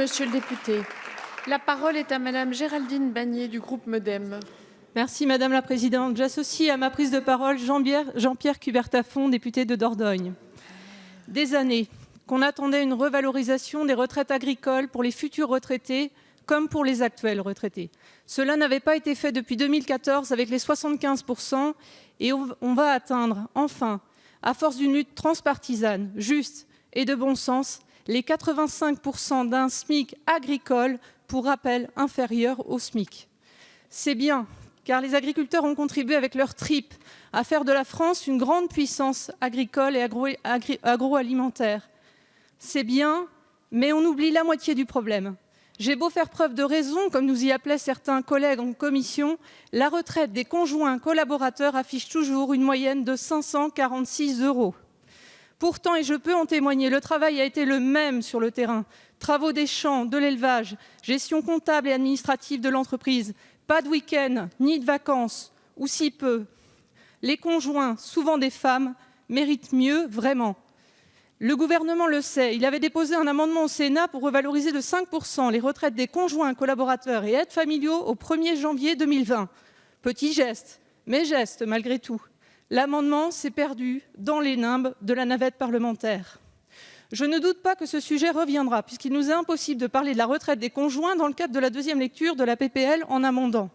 monsieur le député. La parole est à madame Géraldine Bagné du groupe Modem. Merci madame la présidente. J'associe à ma prise de parole Jean-Pierre Cubertafond, député de Dordogne. Des années qu'on attendait une revalorisation des retraites agricoles pour les futurs retraités comme pour les actuels retraités. Cela n'avait pas été fait depuis 2014 avec les 75% et on va atteindre enfin, à force d'une lutte transpartisane, juste et de bon sens, les 85% d'un SMIC agricole, pour rappel inférieur au SMIC. C'est bien, car les agriculteurs ont contribué avec leurs tripes à faire de la France une grande puissance agricole et agroalimentaire. C'est bien, mais on oublie la moitié du problème. J'ai beau faire preuve de raison, comme nous y appelaient certains collègues en commission, la retraite des conjoints collaborateurs affiche toujours une moyenne de 546 €. Pourtant, et je peux en témoigner, le travail a été le même sur le terrain. Travaux des champs, de l'élevage, gestion comptable et administrative de l'entreprise, pas de week-end, ni de vacances, ou si peu. Les conjoints, souvent des femmes, méritent mieux, vraiment. Le gouvernement le sait, il avait déposé un amendement au Sénat pour revaloriser de 5% les retraites des conjoints collaborateurs et aides familiaux au 1er janvier 2020. Petit geste, mais geste malgré tout. L'amendement s'est perdu dans les nimbes de la navette parlementaire. Je ne doute pas que ce sujet reviendra, puisqu'il nous est impossible de parler de la retraite des conjoints dans le cadre de la deuxième lecture de la PPL en amendant.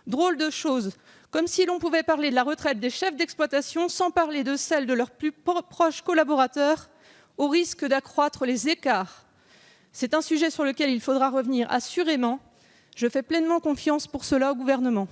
Drôle de chose, comme si l'on pouvait parler de la retraite des chefs d'exploitation sans parler de celle de leurs plus proches collaborateurs, au risque d'accroître les écarts. C'est un sujet sur lequel il faudra revenir assurément. Je fais pleinement confiance pour cela au gouvernement.